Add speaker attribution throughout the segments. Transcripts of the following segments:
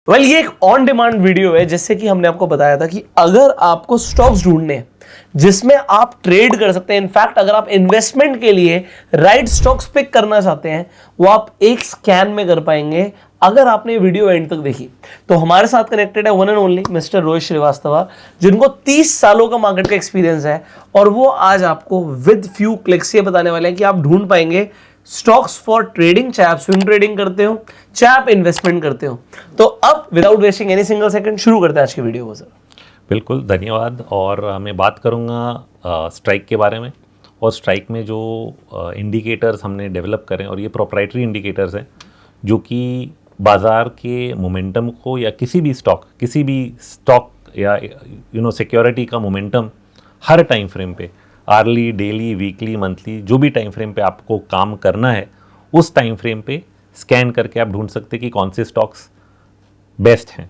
Speaker 1: ये एक on demand video है। जैसे कि हमने आपको बताया था कि अगर आपको स्टॉक्स ढूंढने हैं जिसमें आप ट्रेड कर सकते हैं, इनफैक्ट अगर आप इन्वेस्टमेंट के लिए राइट स्टॉक्स पिक करना चाहते हैं, वो आप एक स्कैन में कर पाएंगे अगर आपने वीडियो एंड तक देखी। तो हमारे साथ कनेक्टेड है one and only mister Rohit Srivastava, जिनको 30 सालों का मार्केट का एक्सपीरियंस है, और वो आज आपको विद फ्यू क्लिक्स ये बताने वाले हैं कि आप ढूंढ पाएंगे स्टॉक्स फॉर ट्रेडिंग, चाहे आप स्विंग ट्रेडिंग करते हो, चाहे आप इन्वेस्टमेंट करते हो। तो अब without wasting any single second शुरू करते हैं आज की वीडियो को। सर
Speaker 2: बिल्कुल, धन्यवाद। और मैं बात करूंगा स्ट्राइक के बारे में। और स्ट्राइक में जो इंडिकेटर्स हमने डेवलप करें, और ये प्रोप्राइटरी इंडिकेटर्स हैं जो कि बाज़ार के मोमेंटम को या किसी भी स्टॉक या सिक्योरिटी का मोमेंटम हर टाइम फ्रेम पे, आर्ली, डेली, वीकली, मंथली, जो भी टाइम फ्रेम पे आपको काम करना है, उस टाइम फ्रेम पे स्कैन करके आप ढूंढ सकते हैं कि कौन से स्टॉक्स बेस्ट हैं।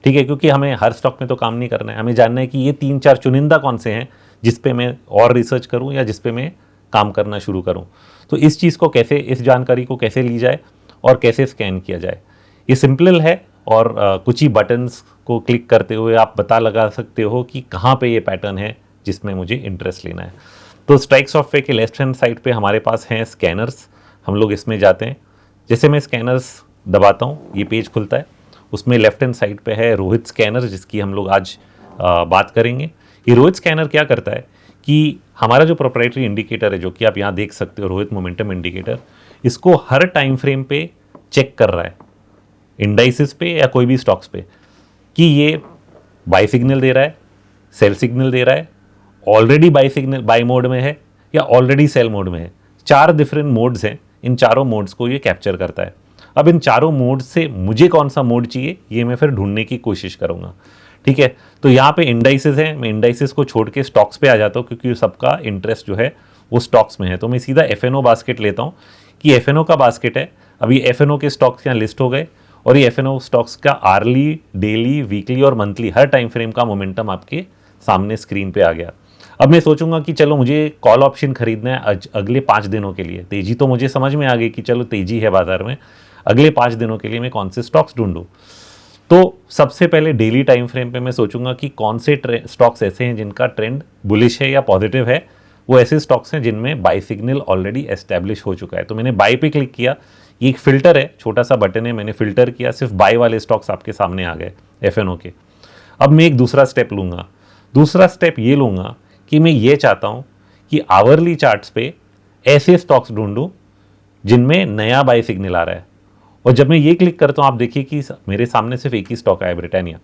Speaker 2: ठीक है, क्योंकि हमें हर स्टॉक में तो काम नहीं करना है, हमें जानना है कि ये 3-4 चुनिंदा कौन से हैं जिस पे मैं और रिसर्च करूं या जिस पे मैं काम करना शुरू करूं। तो इस चीज़ को कैसे, इस जानकारी को कैसे ली जाए और कैसे स्कैन किया जाए, ये सिंपल है। और कुछ ही बटन्स को क्लिक करते हुए आप पता लगा सकते हो कि कहाँ पे ये पैटर्न है जिसमें मुझे इंटरेस्ट लेना है। तो स्ट्राइक सॉफ्टवेयर के लेफ्ट हैंड साइड पे हमारे पास हैं स्कैनर्स। हम लोग इसमें जाते हैं, जैसे मैं स्कैनर्स दबाता हूँ ये पेज खुलता है। उसमें लेफ्ट हैंड साइड पे है रोहित स्कैनर, जिसकी हम लोग आज बात करेंगे। ये रोहित स्कैनर क्या करता है कि हमारा जो प्रोप्राइटरी इंडिकेटर है, जो कि आप यहाँ देख सकते हो, रोहित मोमेंटम इंडिकेटर, इसको हर टाइम फ्रेम पे चेक कर रहा है, इंडाइसिस पे या कोई भी स्टॉक्स पे, कि ये बाय सिग्नल दे रहा है, सेल सिग्नल दे रहा है, ऑलरेडी बाय मोड में है, या ऑलरेडी सेल मोड में है। 4 डिफरेंट मोड्स हैं, इन चारों मोड्स को ये कैप्चर करता है। अब इन चारों मोड से मुझे कौन सा मोड चाहिए, ये मैं फिर ढूंढने की कोशिश करूंगा। ठीक है, तो यहाँ पे इंडाइसिस है, मैं इंडाइसिस को छोड़ के स्टॉक्स पे आ जाता हूँ, क्योंकि सबका इंटरेस्ट जो है वो स्टॉक्स में है। तो मैं सीधा एफएनओ बास्केट लेता हूँ कि एफएनओ का बास्केट है। अभी एफएनओ के स्टॉक्स यहाँ लिस्ट हो गए, और ये एफएनओ स्टॉक्स का आर्ली, डेली, वीकली और मंथली हर टाइम फ्रेम का मोमेंटम आपके सामने स्क्रीन पे आ गया। अब मैं सोचूंगा कि चलो मुझे कॉल ऑप्शन खरीदना है अगले 5 दिनों के लिए। तेजी तो मुझे समझ में आ गई कि चलो तेजी है बाजार में, अगले 5 दिनों के लिए मैं कौन से स्टॉक्स ढूंढूं। तो सबसे पहले डेली टाइम फ्रेम पे मैं सोचूंगा कि कौन से स्टॉक्स ऐसे हैं जिनका ट्रेंड बुलिश है या पॉजिटिव है। वो ऐसे स्टॉक्स हैं जिनमें बाय सिग्नल ऑलरेडी एस्टैब्लिश हो चुका है। तो मैंने बाय पे क्लिक किया, ये एक फिल्टर है, छोटा सा बटन है, मैंने फिल्टर किया, सिर्फ बाय वाले स्टॉक्स आपके सामने आ गए एफएनओ के। अब मैं एक दूसरा स्टेप लूँगा। दूसरा स्टेप ये लूँगा कि मैं ये चाहता हूँ कि आवरली चार्ट्स पे ऐसे स्टॉक्स ढूंढूं जिनमें नया बाय सिग्नल आ रहा है। और जब मैं ये क्लिक करता हूँ, आप देखिए कि मेरे सामने सिर्फ एक ही स्टॉक आया, ब्रिटानिया।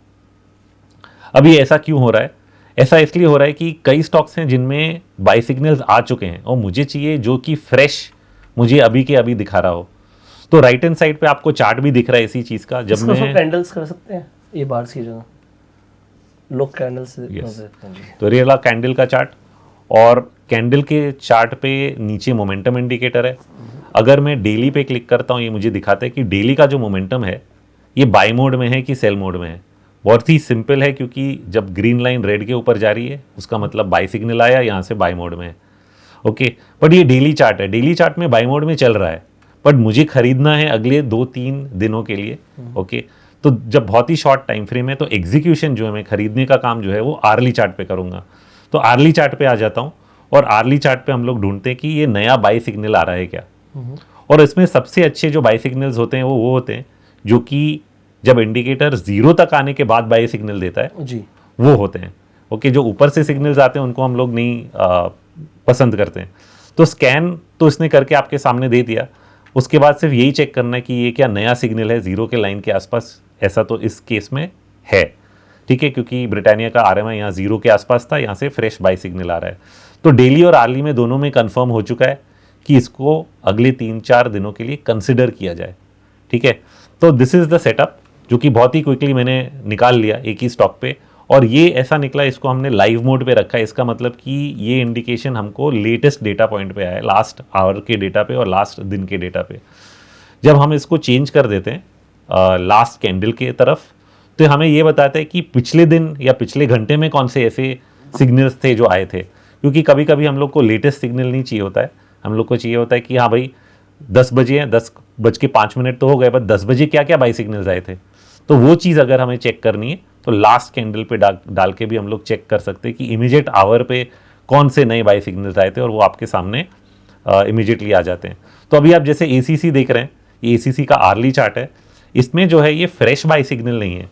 Speaker 2: अब ये ऐसा क्यों हो रहा है? ऐसा इसलिए हो रहा है कि कई स्टॉक्स हैं जिनमें बाय सिग्नल्स आ चुके हैं, और मुझे चाहिए जो कि फ्रेश मुझे अभी के अभी दिखा रहा हो। तो राइट हैंड साइड पे आपको चार्ट भी दिख रहा है इसी चीज का। जब मैं
Speaker 1: कैंडल्स कर सकते हैं, ये बार्स की जगह लोग कैंडल्स
Speaker 2: तो ये रहा कैंडल का चार्ट, और कैंडल के चार्ट पे नीचे मोमेंटम इंडिकेटर है। अगर मैं डेली पे क्लिक करता हूँ, ये मुझे दिखाता है कि डेली का जो मोमेंटम है ये बाय मोड में है कि सेल मोड में है। बहुत ही सिंपल है, क्योंकि जब ग्रीन लाइन रेड के ऊपर जा रही है उसका मतलब बाय सिग्नल आया, यहाँ से बाय मोड में है। ओके, बट ये डेली चार्ट है, डेली चार्ट में बाय मोड में चल रहा है, बट मुझे खरीदना है अगले 2-3 दिनों के लिए। ओके, तो जब बहुत ही शॉर्ट टाइम फ्रेम है तो एग्जीक्यूशन जो है, मैं खरीदने का काम जो है वो आर्ली चार्ट पे करूंगा। तो आर्ली चार्ट पे आ जाता हूँ, और आर्ली चार्ट पे हम लोग ढूंढते हैं कि ये नया बाय सिग्नल आ रहा है क्या। और इसमें सबसे अच्छे जो बाय सिग्नल्स होते हैं वो होते हैं जो कि जब इंडिकेटर 0 तक आने के बाद बाय सिग्नल देता है जी, वो होते हैं। ओके, जो ऊपर से सिग्नल्स आते हैं उनको हम लोग नहीं पसंद करते हैं। तो स्कैन तो इसने करके आपके सामने दे दिया। उसके बाद सिर्फ यही चेक करना है कि ये क्या नया सिग्नल है 0 के लाइन के आसपास। ऐसा तो इस केस में है, ठीक है, क्योंकि ब्रिटानिया का आरएमआई यहाँ 0 के आसपास था, यहाँ से फ्रेश बाय सिग्नल आ रहा है। तो डेली और आर्ली में दोनों में कंफर्म हो चुका है कि इसको अगले 3-4 दिनों के लिए कंसिडर किया जाए। ठीक है, तो दिस इज द सेटअप, जो कि बहुत ही क्विकली मैंने निकाल लिया एक ही स्टॉक पे। और ये ऐसा निकला, इसको हमने लाइव मोड पे रखा है। इसका मतलब कि ये इंडिकेशन हमको लेटेस्ट डेटा पॉइंट पे आया है, लास्ट आवर के डेटा पे और लास्ट दिन के डेटा पे। जब हम इसको चेंज कर देते हैं लास्ट कैंडल के तरफ, तो हमें ये बताता है कि पिछले दिन या पिछले घंटे में कौन से ऐसे सिग्नल्स थे जो आए थे। क्योंकि कभी कभी हम लोग को लेटेस्ट सिग्नल नहीं चाहिए होता है, हम लोग को चाहिए होता है कि हाँ भाई 10 बजे हैं, 10 बज के 5 मिनट तो हो गए, बट 10 बजे क्या क्या बाई सिग्नल्स आए थे। तो वो चीज़ अगर हमें चेक करनी है तो लास्ट कैंडल पे डाल के भी हम लोग चेक कर सकते हैं कि इमीडिएट आवर पे कौन से नए बाई सिग्नल्स आए थे, और वो आपके सामने इमीडिएटली आ जाते हैं। तो अभी आप जैसे ACC देख रहे हैं, ये ACC का आर्ली चार्ट है, इसमें जो है ये फ्रेश बाई सिग्नल नहीं है।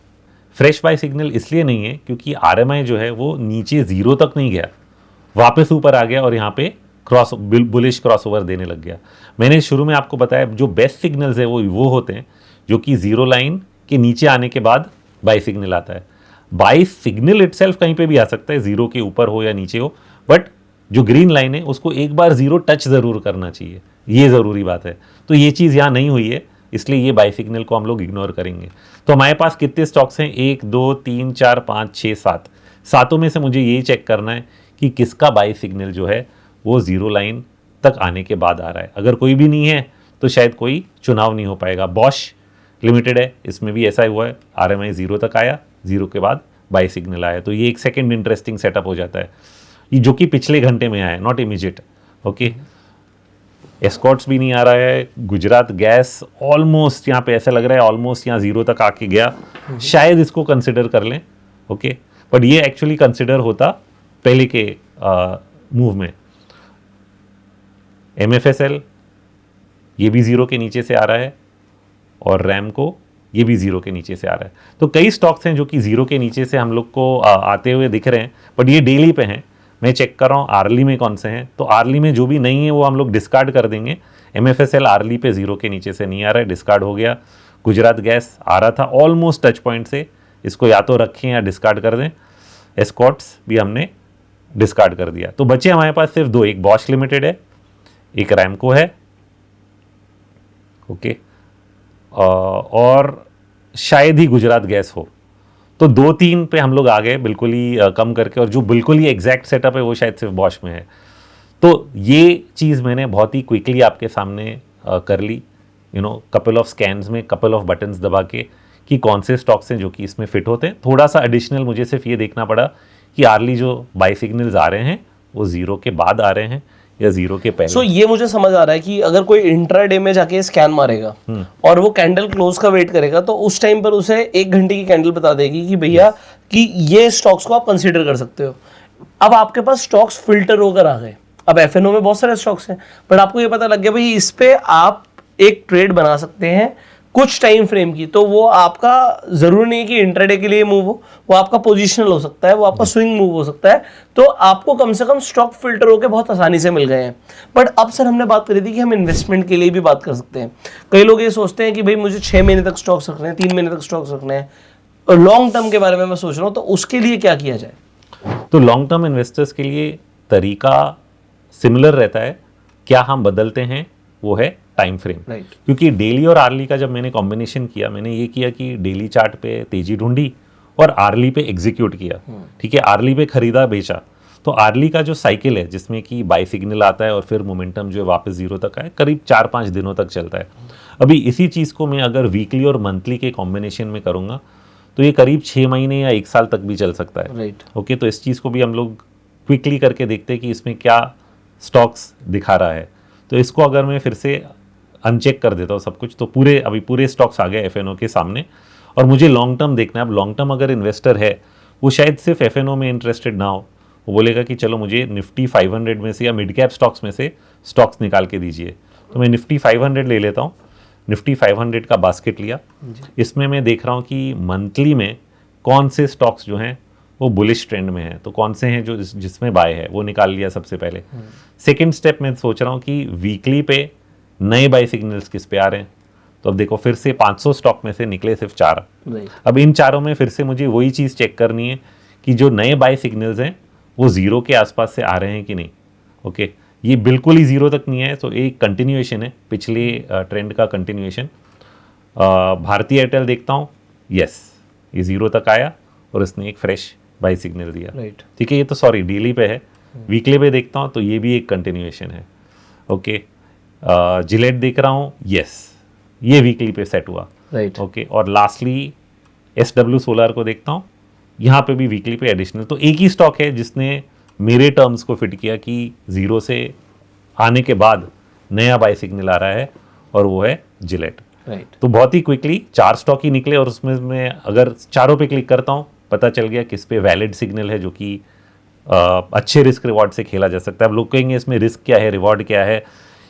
Speaker 2: फ्रेश बाई सिग्नल इसलिए नहीं है क्योंकि RMI जो है वो नीचे 0 तक नहीं गया, वापस ऊपर आ गया और यहाँ पे बुलिश क्रॉसओवर देने लग गया। मैंने शुरू में आपको बताया जो बेस्ट सिग्नल्स है वो होते हैं जो कि 0 लाइन के नीचे आने के बाद बाई सिग्नल आता है। बाई सिग्नल इटसेल्फ कहीं पे भी आ सकता है, 0 के ऊपर हो या नीचे हो, बट जो ग्रीन लाइन है उसको एक बार 0 टच ज़रूर करना चाहिए, ये ज़रूरी बात है। तो ये चीज़ यहाँ नहीं हुई है, इसलिए ये बाई सिग्नल को हम लोग इग्नोर करेंगे। तो हमारे पास कितने स्टॉक्स हैं? 1 2 3 4 5 6 7, सातों में से मुझे यही चेक करना है कि किसका बाई सिग्नल जो है वो 0 लाइन तक आने के बाद आ रहा है। अगर कोई भी नहीं है तो शायद कोई चुनाव नहीं हो पाएगा। बॉश लिमिटेड है, इसमें भी ऐसा हुआ है, RMI 0 तक आया, 0 के बाद बाई सिग्नल आया, तो ये एक सेकेंड इंटरेस्टिंग सेटअप हो जाता है, ये जो कि पिछले घंटे में आया, नॉट इमीडिएट। ओके, एस्कॉर्ट्स भी नहीं आ रहा है, गुजरात गैस ऑलमोस्ट यहाँ पे ऐसा लग रहा है ऑलमोस्ट यहाँ 0 तक आके गया, शायद इसको कंसिडर कर लें। ओके, बट ये एक्चुअली कंसिडर होता पहले के मूव में। MFSL ये भी 0 के नीचे से आ रहा है, और रैमको ये भी 0 के नीचे से आ रहा है। तो कई स्टॉक्स हैं जो कि 0 के नीचे से हम लोग को आते हुए दिख रहे हैं, बट ये डेली पे हैं। मैं चेक कर रहा हूँ आर्ली में कौन से हैं, तो आर्ली में जो भी नहीं है वो हम लोग डिस्कार्ड कर देंगे। MFSL आर्ली पे 0 के नीचे से नहीं आ रहा है, डिस्कार्ड हो गया। गुजरात गैस आ रहा था ऑलमोस्ट टच पॉइंट से, इसको या तो रखें या डिस्कार्ड कर दें। एस्कॉर्ट्स भी हमने डिस्कार्ड कर दिया। तो बचे हमारे पास सिर्फ 2, एक बॉश लिमिटेड है, एक रैमको है। ओके, और शायद ही गुजरात गैस हो। तो 2-3 पे हम लोग आ गए बिल्कुल ही कम करके, और जो बिल्कुल ही एग्जैक्ट सेटअप है वो शायद सिर्फ बॉश में है। तो ये चीज़ मैंने बहुत ही क्विकली आपके सामने कर ली, कपल ऑफ स्कैन्स में कपल ऑफ बटन्स दबा के, कि कौन से स्टॉक्स हैं जो कि इसमें फिट होते हैं। थोड़ा सा एडिशनल मुझे सिर्फ ये देखना पड़ा कि आर्ली जो बाई सिग्नल्स आ रहे हैं वो 0 के बाद आ रहे हैं या 0 के पहले।
Speaker 1: सो ये मुझे समझ आ रहा है कि अगर कोई इंट्राडे में जाके स्कैन मारेगा और वो कैंडल क्लोज का वेट करेगा, तो उस टाइम पर उसे 1 घंटे की कैंडल बता देगी कि भैया कि ये स्टॉक्स को आप कंसीडर कर सकते हो। अब आपके पास स्टॉक्स फिल्टर होकर आ गए, अब FNO में बहुत सारे स्टॉक्स हैं, बट आपको ये पता लग गया भाई इस पे आप एक ट्रेड बना सकते हैं कुछ टाइम फ्रेम की। तो वो आपका जरूरी नहीं है कि इंट्राडे के लिए मूव हो, वो आपका पोजिशनल हो सकता है, वो आपका स्विंग मूव हो सकता है। तो आपको कम से कम स्टॉक फिल्टर होकर बहुत आसानी से मिल गए हैं। बट अब सर हमने बात करी थी कि हम इन्वेस्टमेंट के लिए भी बात कर सकते हैं। कई लोग ये सोचते हैं कि भाई मुझे 6 महीने तक स्टॉक्स रखने हैं, 3 महीने तक स्टॉक्स रखने हैं, और लॉन्ग टर्म के बारे में मैं सोच रहा हूँ, तो उसके लिए क्या किया जाए?
Speaker 2: तो लॉन्ग टर्म इन्वेस्टर्स के लिए तरीका सिमिलर रहता है, क्या हम बदलते हैं वो है टाइम फ्रेम। क्योंकि डेली और आर्ली का जब मैंने कॉम्बिनेशन किया, मैंने ये किया कि डेली चार्ट पे तेजी ढूंढी और आर्ली पे एग्जीक्यूट किया। ठीक है, आर्ली पे खरीदा बेचा। तो आर्ली का जो साइकिल है जिसमें कि बाई सिग्नल आता है और फिर मोमेंटम जो है वापस 0 तक आए, करीब 4-5 दिनों तक चलता है। अभी इसी चीज़ को मैं अगर वीकली और मंथली के कॉम्बिनेशन में करूँगा तो ये करीब 6 महीने या 1 साल तक भी चल सकता है। ओके, तो इस चीज़ को भी हम लोग क्विकली करके देखते हैं कि इसमें क्या स्टॉक्स दिखा रहा है। तो इसको अगर मैं फिर से अनचेक कर देता हूँ सब कुछ, तो पूरे स्टॉक्स आ गए FNO के सामने, और मुझे लॉन्ग टर्म देखना है। अब लॉन्ग टर्म अगर इन्वेस्टर है वो शायद सिर्फ FNO में इंटरेस्टेड ना हो, वो बोलेगा कि चलो मुझे निफ्टी 500 में से या मिड कैप स्टॉक्स में से स्टॉक्स निकाल के दीजिए। तो मैं निफ्टी 500 ले लेता हूँ। निफ्टी 500 का बास्केट लिया, इसमें मैं देख रहा हूँ कि मंथली में कौन से स्टॉक्स जो हैं वो बुलिश ट्रेंड में है, तो कौन से हैं जो जिसमें बाय है, वो निकाल लिया सबसे पहले। सेकेंड स्टेप मैं सोच रहा हूँ कि वीकली पे नए बाई सिग्नल्स किस पे आ रहे हैं। तो अब देखो फिर से 500 स्टॉक में से निकले सिर्फ 4। अब इन चारों में फिर से मुझे वही चीज़ चेक करनी है कि जो नए बाई सिग्नल्स हैं वो 0 के आसपास से आ रहे हैं कि नहीं। ओके, ये बिल्कुल ही 0 तक नहीं है, तो एक कंटिन्यूएशन है, पिछले ट्रेंड का कंटिन्यूएशन। भारतीय एयरटेल देखता हूँ, यस ये 0 तक आया और इसने एक फ्रेश बाई सिग्नल दिया। ठीक है, ये तो सॉरी डेली पे है। वीकली पे देखता हूँ तो ये भी एक कंटिन्यूएशन है। ओके, जिलेट देख रहा हूँ, यस ये वीकली पे सेट हुआ। ओके, और लास्टली SW सोलर को देखता हूँ, यहाँ पे भी वीकली पे एडिशनल। तो एक ही स्टॉक है जिसने मेरे टर्म्स को फिट किया कि 0 से आने के बाद नया बाई सिग्नल आ रहा है, और वो है जिलेट।
Speaker 1: राइट।
Speaker 2: तो बहुत ही क्विकली 4 स्टॉक ही निकले और उसमें मैं अगर चारों पे क्लिक करता हूँ पता चल गया किस पे वैलिड सिग्नल है जो कि अच्छे रिस्क रिवॉर्ड से खेला जा सकता है। अब लोग कहेंगे इसमें रिस्क क्या है, रिवॉर्ड क्या है,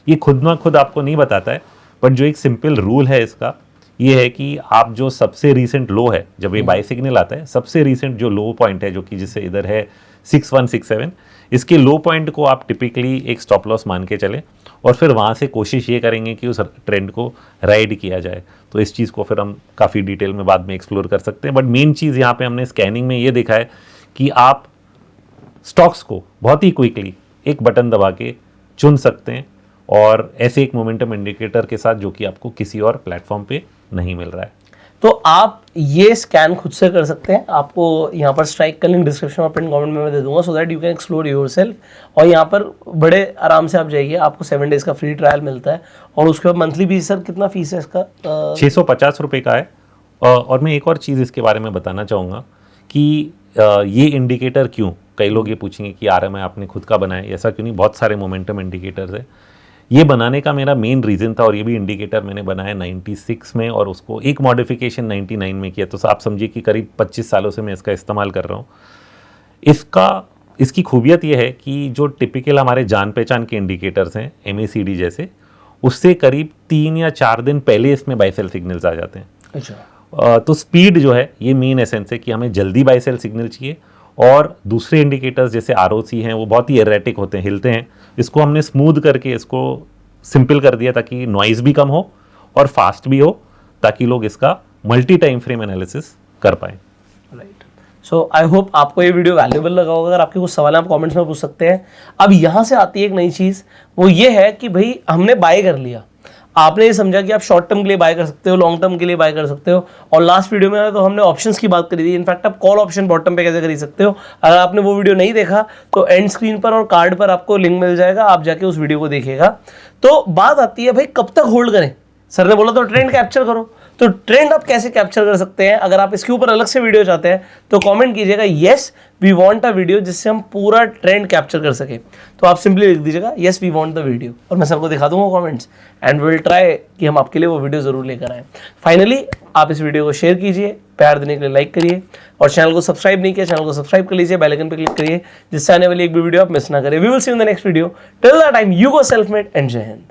Speaker 2: ये खुद ना खुद आपको नहीं बताता है, बट जो एक सिंपल रूल है इसका ये है कि आप जो सबसे रीसेंट लो है, जब ये बाय सिग्नल आता है, सबसे रीसेंट जो लो पॉइंट है जो कि जिससे इधर है 6167, इसके लो पॉइंट को आप टिपिकली एक स्टॉप लॉस मान के चलें और फिर वहाँ से कोशिश ये करेंगे कि उस ट्रेंड को राइड किया जाए। तो इस चीज़ को फिर हम काफ़ी डिटेल में बाद में एक्सप्लोर कर सकते हैं, बट मेन चीज़ यहाँ पे हमने स्कैनिंग में ये देखा है कि आप स्टॉक्स को बहुत ही क्विकली एक बटन दबा के चुन सकते हैं और ऐसे एक मोमेंटम इंडिकेटर के साथ जो कि आपको किसी और प्लेटफॉर्म पे नहीं मिल रहा है।
Speaker 1: तो आप ये स्कैन खुद से कर सकते हैं। आपको यहाँ पर स्ट्राइक का लिंक डिस्क्रिप्शन और पिन कमेंट में मैं दे दूंगा, so that you can explore yourself. और यहाँ पर बड़े आराम से आप जाइए, आपको 7 डेज का फ्री ट्रायल मिलता है और उसके बाद मंथली भी। सर कितना फीस है इसका?
Speaker 2: 650 रुपये का है। और मैं एक और चीज़ इसके बारे में बताना चाहूँगा कि ये इंडिकेटर क्यों, कई लोग ये पूछेंगे कि RMI आपने खुद का बनाया, ऐसा क्यों नहीं, बहुत सारे मोमेंटम इंडिकेटर्स है। ये बनाने का मेरा मेन रीज़न था और ये भी इंडिकेटर मैंने बनाया 96 में और उसको एक मॉडिफिकेशन 99 में किया। तो आप समझिए कि करीब 25 सालों से मैं इसका इस्तेमाल कर रहा हूँ। इसकी खूबियत ये है कि जो टिपिकल हमारे जान पहचान के इंडिकेटर्स हैं MACD जैसे, उससे करीब 3 या 4 दिन पहले इसमें बाय सेल सिग्नल्स आ जाते हैं।
Speaker 1: अच्छा।
Speaker 2: तो स्पीड जो है ये मेन एसेंस है कि हमें जल्दी बाय सेल सिग्नल चाहिए। और दूसरे इंडिकेटर्स जैसे ROC हैं वो बहुत ही एरेटिक होते हैं, हिलते हैं। इसको हमने स्मूथ करके इसको सिंपल कर दिया ताकि नॉइज़ भी कम हो और फास्ट भी हो, ताकि लोग इसका मल्टी टाइम फ्रेम एनालिसिस कर पाएँ।
Speaker 1: राइट। सो आई होप आपको ये वीडियो वैल्यूएबल लगा होगा। अगर आपके कुछ सवाल आप कमेंट्स में पूछ सकते हैं। अब यहाँ से आती है एक नई चीज़, वो ये है कि भाई हमने बाय कर लिया, आपने ये समझा कि आप शॉर्ट टर्म के लिए बाय कर सकते हो, लॉन्ग टर्म के लिए बाय कर सकते हो। और लास्ट वीडियो में तो हमने ऑप्शंस की बात करी थी। इनफैक्ट आप कॉल ऑप्शन बॉटम पे कैसे खरीद सकते हो। अगर आपने वो वीडियो नहीं देखा तो एंड स्क्रीन पर और कार्ड पर आपको लिंक मिल जाएगा, आप जाके उस वीडियो को देखिएगा। तो बात आती है भाई कब तक होल्ड करें। सर ने बोला तो ट्रेंड कैप्चर करो, तो ट्रेंड आप कैसे कैप्चर कर सकते हैं? अगर आप इसके ऊपर अलग से वीडियो चाहते हैं तो कमेंट कीजिएगा yes we want a video जिससे हम पूरा ट्रेंड कैप्चर कर सके। तो आप सिंपली लिख दीजिएगा yes we want the video और मैं सबको दिखा दूंगा कमेंट्स एंड विल ट्राई कि हम आपके लिए वो वीडियो जरूर लेकर आए। फाइनली आप इस वीडियो को शेयर कीजिए, प्यार देने के लिए लाइक करिए और चैनल को सब्सक्राइब नहीं किया, चैनल को सब्सक्राइब कर लीजिए, बेल आइकन पर क्लिक करिए जिससे आने वाली एक भी वीडियो आप मिस ना करें। We will see you in the next video. Till that time you go self made and जय हिंद।